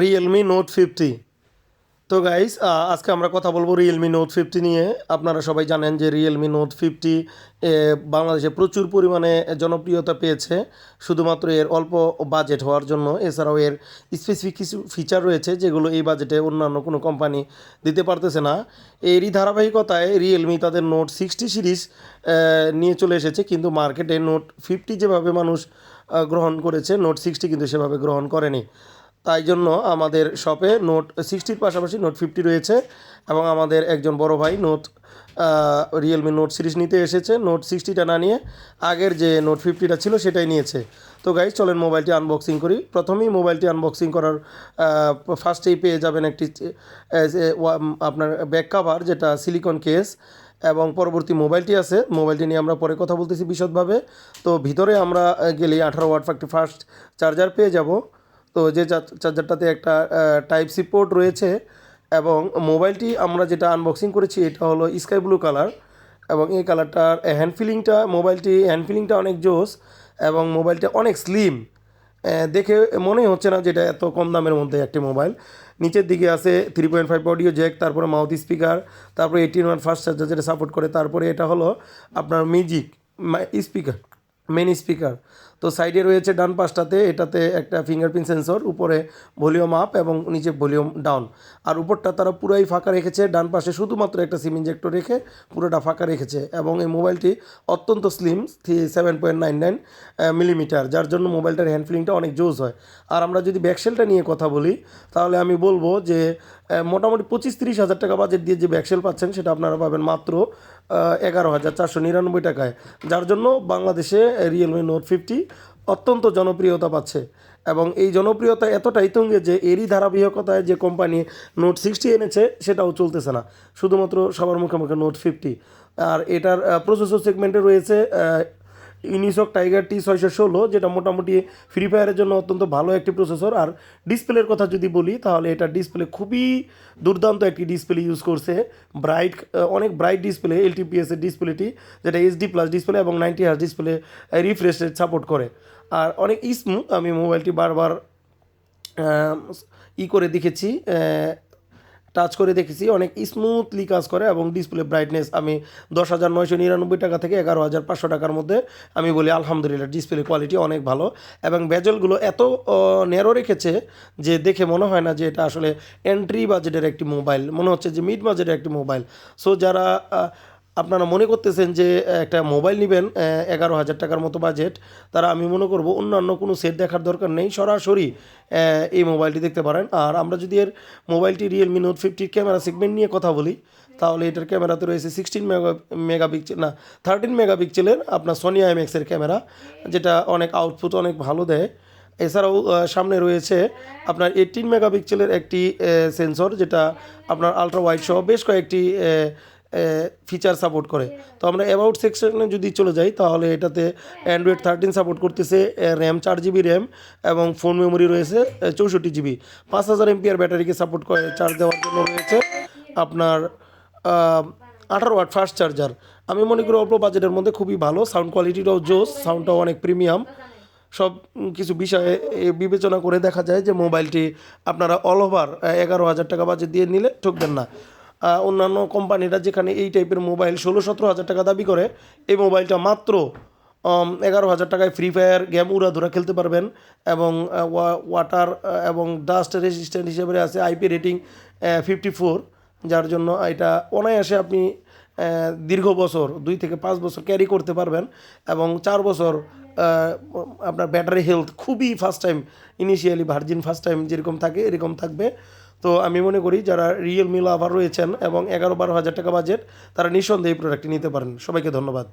Realme note 50। তো guys, আজকে আমরা কথা বলবো রিয়েলমি নোট 50 নিয়ে। আপনারা সবাই জানেন যে রিয়েলমি নোট 50 বাংলাদেশে প্রচুর পরিমাণে জনপ্রিয়তা পেয়েছে, শুধুমাত্র এর অল্প বাজেট হওয়ার জন্য। এছাড়াও এর স্পেসিফিক কিছু ফিচার রয়েছে যেগুলো এই বাজেটে অন্যান্য কোনো কোম্পানি দিতে পারতেছে না। এরই ধারাবাহিকতায় রিয়েলমি তাদের নোট 60 সিরিজ নিয়ে চলে এসেছে, কিন্তু মার্কেটে নোট 50 যেভাবে মানুষ গ্রহণ করেছে, নোট 60 কিন্তু সেভাবে গ্রহণ করেনি। তাই জন্য আমাদের শপে নোট 60-র পাশাপাশি নোট 50 রয়েছে, এবং আমাদের একজন বড় ভাই রিয়েলমি নোট সিরিজ নিতে এসেছে। নোট 60টা না নিয়ে আগের যে নোট 50টা ছিল সেটাই নিয়েছে। তো গাইজ, চলেন মোবাইলটি আনবক্সিং করি। প্রথমেই মোবাইলটি আনবক্সিং করার ফার্স্টেই পেয়ে যাবেন একটি আপনার ব্যাক কাভার, যেটা সিলিকন কেস, এবং পরবর্তী মোবাইলটি আছে। মোবাইলটি নিয়ে আমরা পরে কথা বলতেছি বিশদভাবে। তো ভিতরে আমরা গেলেই 18 ওয়াট একটি ফাস্ট চার্জার পেয়ে যাব। তো যে চার্জারটাতে একটা টাইপ সি পোর্ট রয়েছে, এবং মোবাইলটি আমরা যেটা আনবক্সিং করেছি এটা হলো স্কাই ব্লু কালার, এবং এই কালারটার হ্যান্ড ফিলিংটা অনেক জোস, এবং মোবাইলটা অনেক স্লিম। দেখে মনেই হচ্ছে না যেটা এত কম দামের মধ্যে একটি মোবাইল। নিচের দিকে আছে 3.5 অডিও জ্যাক, তারপরে মাউথ স্পিকার, তারপরে 18 ওয়াট ফাস্ট চার্জার যেটা সাপোর্ট করে, তারপরে এটা হলো আপনার মিউজিক স্পিকার, মেন স্পিকার। তো সাইডে রয়েছে ডান পাশটাতে, এটাতে একটা ফিঙ্গারপ্রিন্ট সেন্সর, উপরে ভলিউম আপ এবং নিচে ভলিউম ডাউন। আর উপরটা তারা পুরাই ফাঁকা রেখেছে, ডান পাশে শুধুমাত্র একটা সিম ইঞ্জেক্টর রেখে পুরোটা ফাঁকা রেখেছে। এবং এই মোবাইলটি অত্যন্ত স্লিম, 7.99 মিলিমিটার, যার জন্য মোবাইলটার হ্যান্ড ফিলিংটা অনেক জোস হয়। আর আমরা যদি ব্যাকসেলটা নিয়ে কথা বলি, তাহলে আমি বলবো যে মোটামুটি 25-30 হাজার টাকা বাজেট দিয়ে যে ব্যাকসেল পাচ্ছেন সেটা আপনারা পাবেন মাত্র 11,499 টাকায়, যার জন্য বাংলাদেশে রিয়েলমি নোট 50 অত্যন্ত জনপ্রিয়তা পাচ্ছে। এবং এই জনপ্রিয়তা এতটাই তুঙ্গে যে এরই ধারাবাহিকতায় যে কোম্পানি নোট 60 এনেছে সেটাও চলতেছে না, শুধুমাত্র সবার মুখে মুখে নোট 50। আর এটার প্রসেসর সেগমেন্টে রয়েছে ইউনিসক টাইগার T616, যেটা মোটামুটি ফ্রি ফায়ারের জন্য অত্যন্ত ভালো একটি প্রসেসর। আর ডিসপ্লের কথা যদি বলি, তাহলে এটা ডিসপ্লে খুবই দুর্দান্ত একটি ডিসপ্লে ইউজ করছে, অনেক ব্রাইট ডিসপ্লে, LTPS এর ডিসপ্লেটি, যেটা HD+ ডিসপ্লে এবং 90 Hz display refresh rate support করে। আর অনেক স্মুথ, আমি মোবাইলটি বারবার করে দেখেছি, টাচ করে দেখেছি, অনেক স্মুথলি কাজ করে। এবং ডিসপ্লে ব্রাইটনেস আমি 10,999 টাকা থেকে 11,500 টাকার মধ্যে আমি বলি আলহামদুলিল্লাহ, ডিসপ্লে কোয়ালিটি অনেক ভালো। এবং বেজেলগুলো এত ন্যারো রেখেছে যে দেখে মনে হয় না যে এটা আসলে এন্ট্রি বাজেটের একটি মোবাইল, মনে হচ্ছে যে মিড বাজেটের একটি মোবাইল। সো যারা আপনারা মনে করতেছেন যে একটা মোবাইল নেবেন 11,000 টাকার মতো বাজেট, তারা আমি মনে করব অন্যান্য কোনো সেট দেখার দরকার নেই, সরাসরি এই মোবাইলটি দেখতে পারেন। আর আমরা যদি মোবাইলটি রিয়েলমি নোট 50 ক্যামেরা সেগমেন্ট নিয়ে কথা বলি, তাহলে এটার ক্যামেরাতে রয়েছে 13 মেগাপিক্সেলের আপনার সোনি IMX-এর ক্যামেরা, যেটা অনেক আউটপুট অনেক ভালো দেয়। এছাড়াও সামনে রয়েছে আপনার 18 মেগাপিক্সেলের একটি সেন্সর, যেটা আপনার আলট্রা ওয়াইড সহ বেশ কয়েকটি ফিচার সাপোর্ট করে। তো আমরা অ্যাবাউট সেকশনে যদি চলে যাই, তাহলে এটাতে অ্যান্ড্রয়েড 13 সাপোর্ট করতেছে, র্যাম 4 GB র্যাম, এবং ফোন মেমোরি রয়েছে 64 GB। 5000 এমপিআর ব্যাটারিকে সাপোর্ট করে চার্জ দেওয়ার জন্য রয়েছে আপনার 18 ওয়াট ফাস্ট চার্জার। আমি মনে করি অল্প বাজেটের মধ্যে খুবই ভালো, সাউন্ড কোয়ালিটিটাও জোস, সাউন্ডটাও অনেক প্রিমিয়াম। সব কিছু বিষয়ে বিবেচনা করে দেখা যায় যে মোবাইলটি আপনারা অল ওভার 11,000 টাকা বাজেট দিয়ে নিলে ঠকবেন না। অন্যান্য কোম্পানিরা যেখানে এই টাইপের মোবাইল 16-17 হাজার টাকা দাবি করে, এই মোবাইলটা মাত্র 11,000 টাকায় ফ্রি ফায়ার গেম উড়াধুরা খেলতে পারবেন। এবং ওয়াটার এবং ডাস্ট রেজিস্ট্যান্ট হিসেবে আছে IP রেটিং 54, যার জন্য এটা অনায়াসে আপনি দীর্ঘ বছর 2 থেকে 5 বছর ক্যারি করতে পারবেন। এবং 4 বছর আপনার ব্যাটারি হেলথ খুবই first time, initially virgin first time যেরকম থাকে এরকম থাকবে। তো আমি মনে করি যারা রিয়েলমি লাভার রয়েছেন এবং 11-12 হাজার টাকা বাজেট, তারা নিঃসন্দেহে এই প্রোডাক্টটি নিতে পারেন। সবাইকে ধন্যবাদ।